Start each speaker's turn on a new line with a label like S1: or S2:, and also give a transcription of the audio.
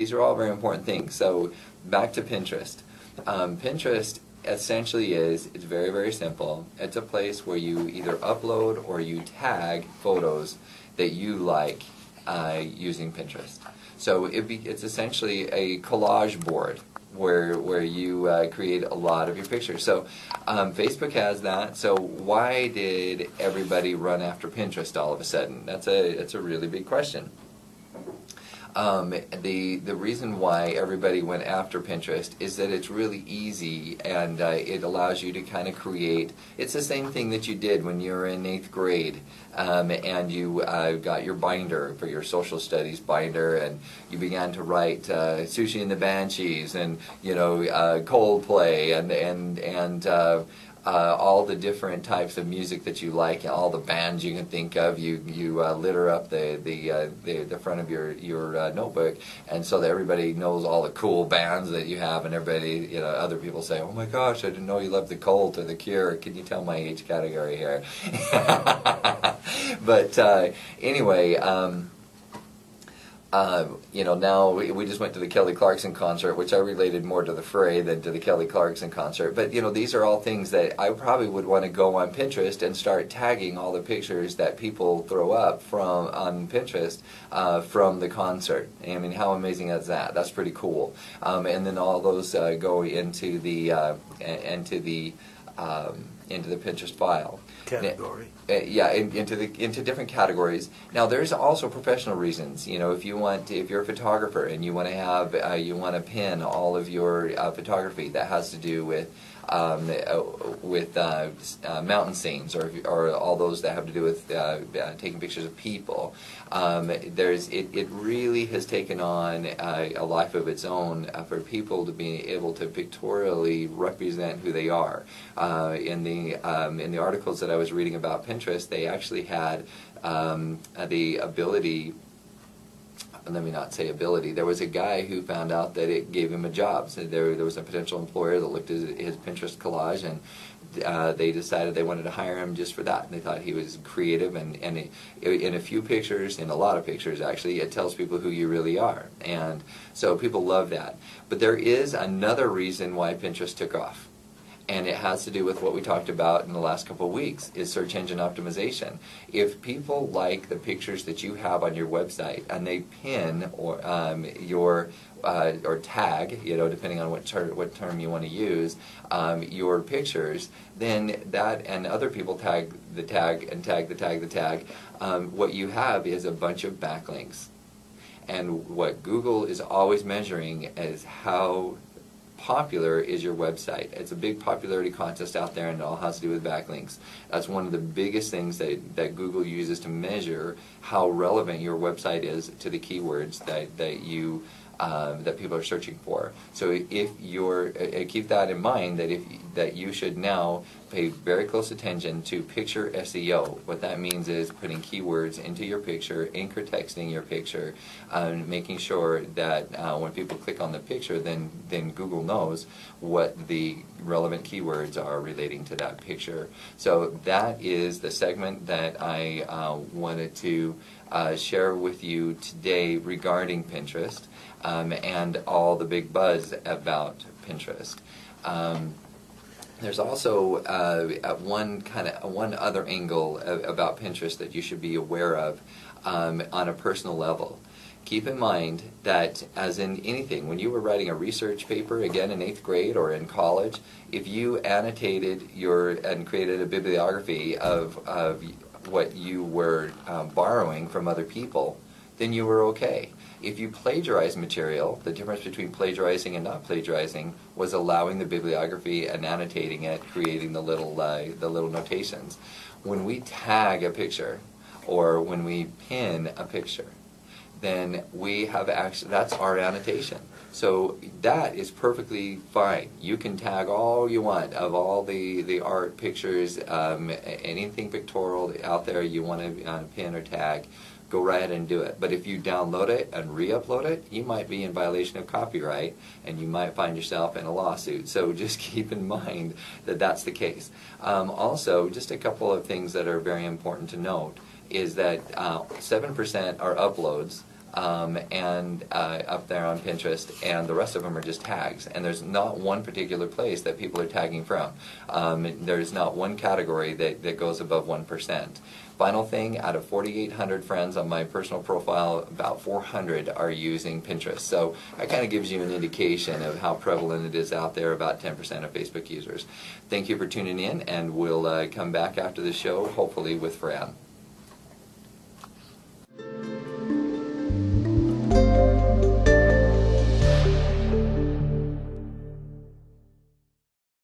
S1: These are all very important things. So back to Pinterest. Pinterest essentially it's very, very simple. It's a place where you either upload or you tag photos that you like using Pinterest. So it's essentially a collage board where you create a lot of your pictures. So Facebook has that. So why did everybody run after Pinterest all of a sudden? That's a really big question. The reason why everybody went after Pinterest is that it's really easy, and it allows you to kind of create. It's the same thing that you did when you were in 8th grade, and you got your binder for your social studies binder, and you began to write Sushi and the Banshees, and Coldplay, and all the different types of music that you like, all the bands you can think of. You litter up the front of your notebook, and so that everybody knows all the cool bands that you have, and everybody, other people say, "Oh my gosh, I didn't know you loved the Cult or the Cure." Can you tell my age category here? But anyway. Now we just went to the Kelly Clarkson concert, which I related more to the Fray than to the Kelly Clarkson concert. But, these are all things that I probably would want to go on Pinterest and start tagging all the pictures that people throw up on Pinterest from the concert. I mean, how amazing is that? That's pretty cool. And then all those go into the Pinterest file.
S2: Category.
S1: Into different categories. Now, there's also professional reasons. If you're a photographer and you want to have you want to pin all of your photography that has to do with mountain scenes or all those that have to do with taking pictures of people. It really has taken on a life of its own for people to be able to pictorially represent who they are. In the articles that I was reading about Pinterest, they actually had the ability. Let me not say ability. There was a guy who found out that it gave him a job. So there was a potential employer that looked at his Pinterest collage, and they decided they wanted to hire him just for that. And they thought he was creative, and in a few pictures, in a lot of pictures actually, it tells people who you really are. And so people love that. But there is another reason why Pinterest took off. And it has to do with what we talked about in the last couple of weeks, is search engine optimization. If people like the pictures that you have on your website and they pin or tag, depending on what term you want to use, your pictures, then that, and other people tag the tag and tag the tag the tag, what you have is a bunch of backlinks. And what Google is always measuring is how popular is your website. It's a big popularity contest out there, and it all has to do with backlinks. That's one of the biggest things that Google uses to measure how relevant your website is to the keywords that people are searching for. So if you're keep that in mind, that you should now pay very close attention to picture SEO. What that means is putting keywords into your picture, anchor texting your picture, making sure that when people click on the picture, then Google knows what the relevant keywords are relating to that picture. So that is the segment that I wanted to share with you today regarding Pinterest. And all the big buzz about Pinterest. There's also one other angle about Pinterest that you should be aware of on a personal level. Keep in mind that, as in anything, when you were writing a research paper, again in 8th grade or in college, if you annotated and created a bibliography of what you were borrowing from other people, then you were okay. If you plagiarize material, the difference between plagiarizing and not plagiarizing was allowing the bibliography and annotating it, creating the little notations. When we tag a picture, or when we pin a picture, then we have that's our annotation. So that is perfectly fine. You can tag all you want of all the art, pictures, anything pictorial out there you want to pin or tag. Go right ahead and do it. But if you download it and re-upload it, you might be in violation of copyright, and you might find yourself in a lawsuit. So just keep in mind that that's the case. Also, just a couple of things that are very important to note is that 7% are uploads, and up there on Pinterest, and the rest of them are just tags. And there's not one particular place that people are tagging from. There's not one category that goes above 1%. Final thing, out of 4,800 friends on my personal profile, about 400 are using Pinterest. So that kind of gives you an indication of how prevalent it is out there, about 10% of Facebook users. Thank you for tuning in, and we'll come back after the show, hopefully with Fran.